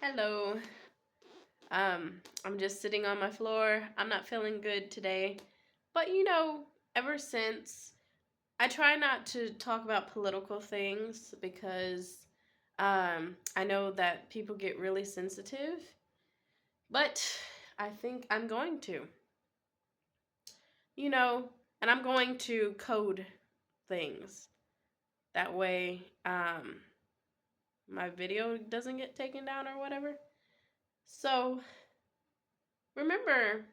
Hello. I'm just sitting on my floor. I'm not feeling good today. But ever since I try not to talk about political things because I know that people get really sensitive, but I think I'm going to. You know, and I'm going to code things. That way my video doesn't get taken down or whatever. So, remember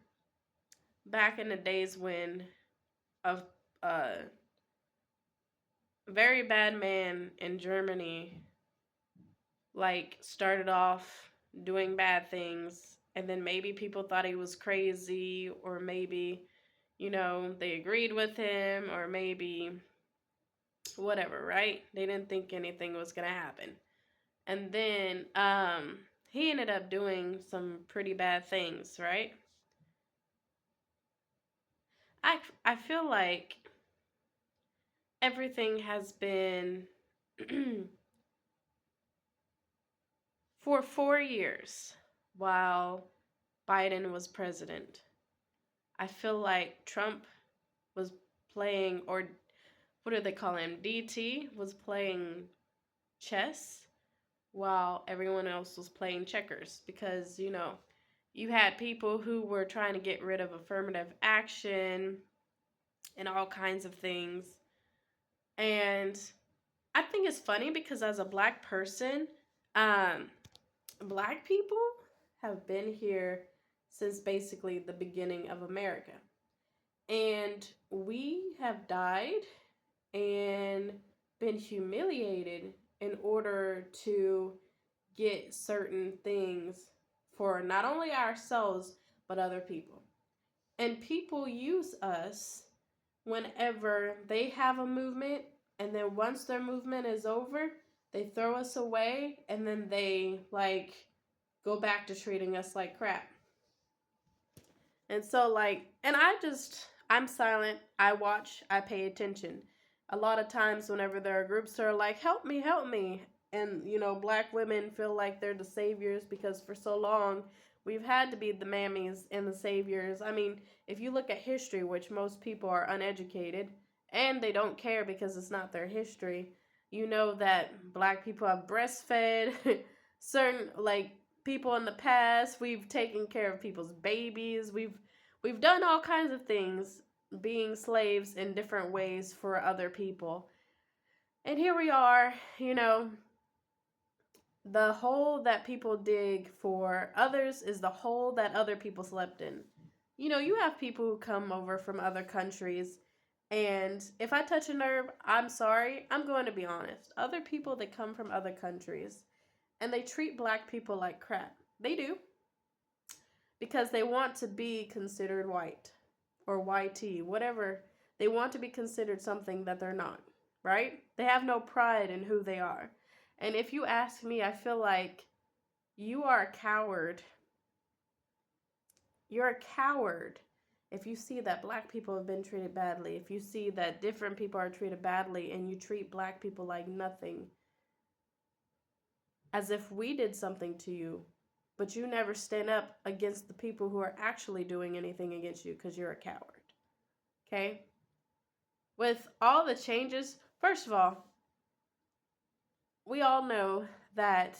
back in the days when a, a very bad man in Germany started off doing bad things, and then maybe people thought he was crazy, or maybe they agreed with him, or maybe whatever, right? They didn't think anything was going to happen. And then he ended up doing some pretty bad things, right? I feel like everything has been for 4 years while Biden was president. I feel like Trump was playing, or what do they call him? DT was playing chess while everyone else was playing checkers because, you had people who were trying to get rid of affirmative action and all kinds of things. And I think it's funny because as a black person, um, black people have been here since basically the beginning of America. And we have died and been humiliated in order to get certain things for not only ourselves, but other people. And people use us whenever they have a movement, and then once their movement is over, they throw us away, and then they go back to treating us like crap. And so I'm silent, I watch, I pay attention. A lot of times whenever there are groups that are like, help me, and black women feel like they're the saviors because for so long we've had to be the mammies and the saviors. I mean, if you look at history, which most people are uneducated and they don't care because it's not their history, you know that black people have breastfed certain people in the past. We've taken care of people's babies. We've done all kinds of things, being slaves in different ways for other people. And here we are, the hole that people dig for others is the hole that other people slept in. You have people who come over from other countries, and if I touch a nerve, I'm sorry, I'm going to be honest. Other people that come from other countries and they treat black people like crap. They do. Because they want to be considered white or YT, whatever. They want to be considered something that they're not, right? They have no pride in who they are. And if you ask me, I feel like you are a coward. You're a coward if you see that black people have been treated badly, if you see that different people are treated badly and you treat black people like nothing, as if we did something to you, but you never stand up against the people who are actually doing anything against you because you're a coward. Okay? With all the changes, first of all, we all know that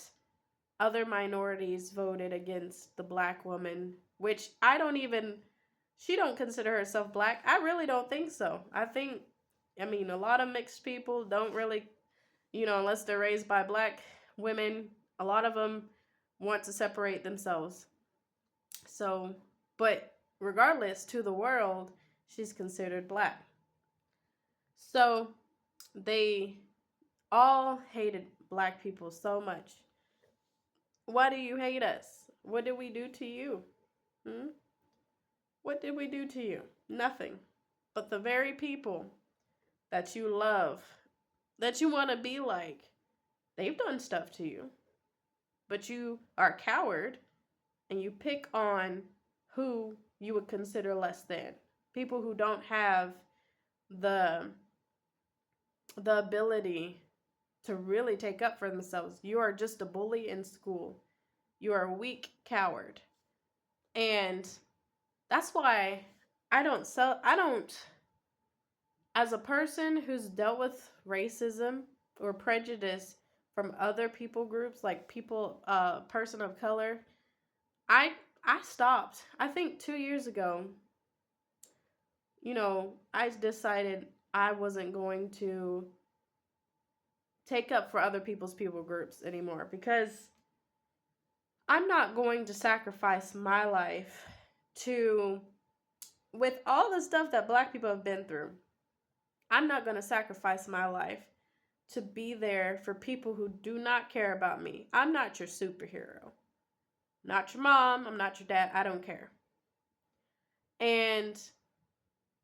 other minorities voted against the black woman, which she don't consider herself black. I really don't think so. I mean, a lot of mixed people don't really, unless they're raised by black women, a lot of them want to separate themselves. So, but regardless, to the world, she's considered black. So, they all hated black people so much. Why do you hate us? What did we do to you? What did we do to you? Nothing. But the very people that you love, that you want to be like, they've done stuff to you. But you are a coward and you pick on who you would consider less than. People who don't have the ability to really take up for themselves. You are just a bully in school. You are a weak coward. And that's why I don't, as a person who's dealt with racism or prejudice from other people groups, like people, person of color, I I stopped. I think 2 years ago, I decided I wasn't going to take up for other people's people groups anymore because I'm not going to sacrifice my life to, with all the stuff that black people have been through, I'm not going to sacrifice my life to be there for people who do not care about me. I'm not your superhero. Not your mom. I'm not your dad. I don't care. And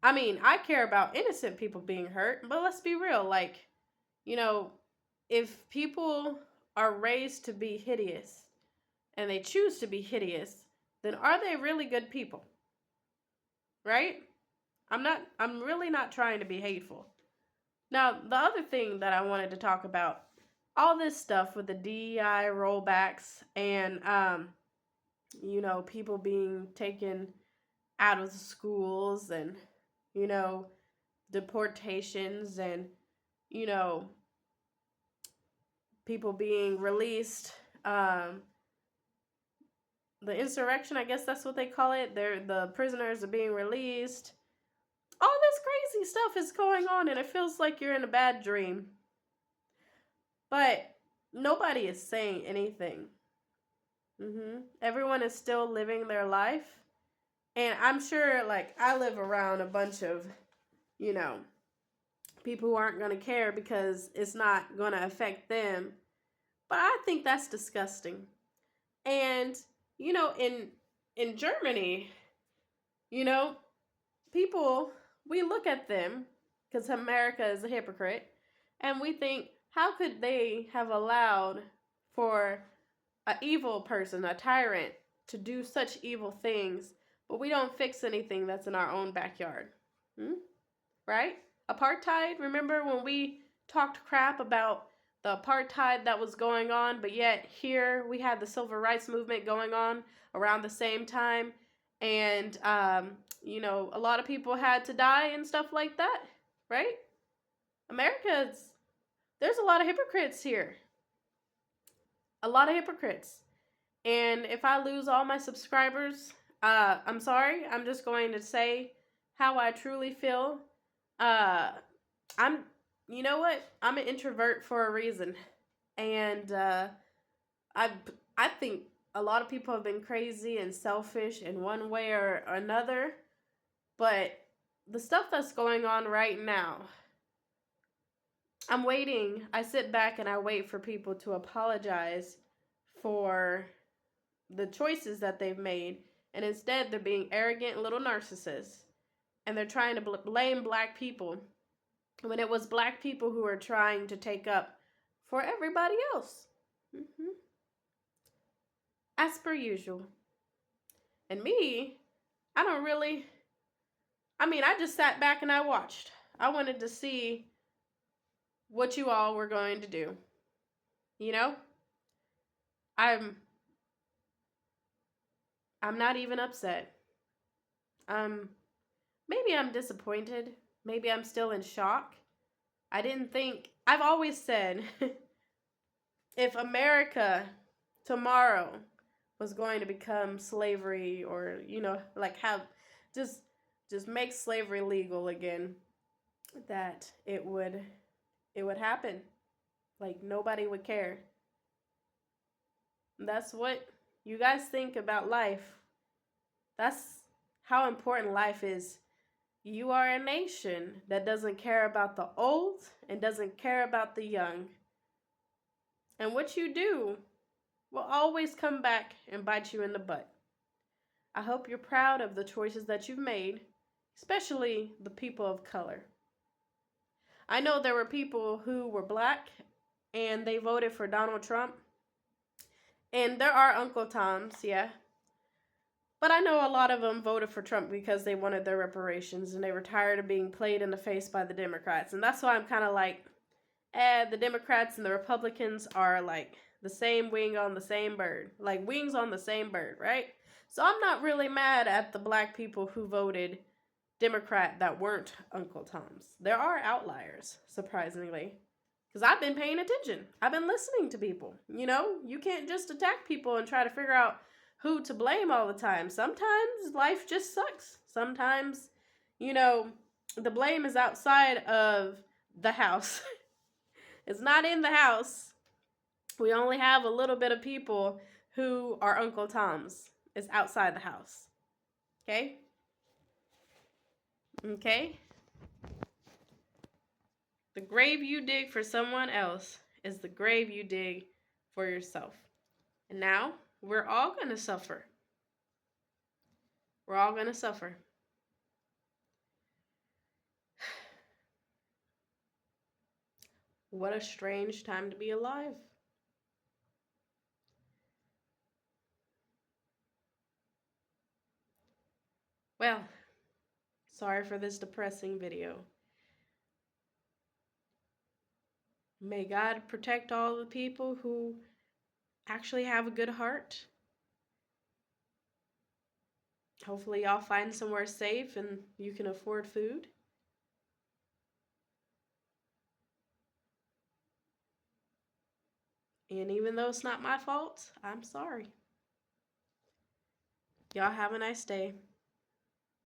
I mean, I care about innocent people being hurt, but let's be real. Like, you know, if people are raised to be hideous and they choose to be hideous, then are they really good people? Right? I'm really not trying to be hateful. Now, the other thing that I wanted to talk about, all this stuff with the DEI rollbacks and, people being taken out of the schools and, deportations and, you know, people being released, the insurrection, I guess that's what they call it. The prisoners are being released. All this crazy stuff is going on and it feels like you're in a bad dream. But nobody is saying anything. Everyone is still living their life. And I'm sure, like, I live around a bunch of, people who aren't going to care because it's not going to affect them. But I think that's disgusting. And, in Germany, people, we look at them because America is a hypocrite, and we think, how could they have allowed for an evil person, a tyrant, to do such evil things, but we don't fix anything that's in our own backyard? Right? Apartheid, remember when we talked crap about the apartheid that was going on, but yet here we had the civil rights movement going on around the same time, and a lot of people had to die and stuff like that, right? There's a lot of hypocrites here. A lot of hypocrites. And if I lose all my subscribers, I'm sorry. I'm just going to say how I truly feel. You know what? I'm an introvert for a reason. And I think a lot of people have been crazy and selfish in one way or another. But the stuff that's going on right now, I'm waiting. I sit back and I wait for people to apologize for the choices that they've made. And instead, they're being arrogant little narcissists. And they're trying to blame black people when it was black people who were trying to take up for everybody else. As per usual. And me, I just sat back and I watched. I wanted to see what you all were going to do. I'm not even upset. Maybe I'm disappointed. Maybe I'm still in shock. I've always said, if America tomorrow was going to become slavery or, have just make slavery legal again, that it would happen. Like, nobody would care. That's what you guys think about life. That's how important life is. You are a nation that doesn't care about the old and doesn't care about the young. And what you do will always come back and bite you in the butt. I hope you're proud of the choices that you've made, especially the people of color. I know there were people who were black and they voted for Donald Trump. And there are Uncle Toms, yeah. But I know a lot of them voted for Trump because they wanted their reparations and they were tired of being played in the face by the Democrats. And that's why I'm kind of like, the Democrats and the Republicans are like the same wing on the same bird, like wings on the same bird, right? So I'm not really mad at the black people who voted Democrat that weren't Uncle Tom's. There are outliers, surprisingly. Because I've been paying attention. I've been listening to people. You know, you can't just attack people and try to figure out who to blame all the time. Sometimes life just sucks. Sometimes, you know, the blame is outside of the house. It's not in the house. We only have a little bit of people who are Uncle Tom's. It's outside the house. Okay? Okay? The grave you dig for someone else is the grave you dig for yourself. And now, we're all going to suffer. We're all going to suffer. What a strange time to be alive. Well, sorry for this depressing video. May God protect all the people who actually have a good heart. Hopefully y'all find somewhere safe and you can afford food. And even though it's not my fault, I'm sorry. Y'all have a nice day.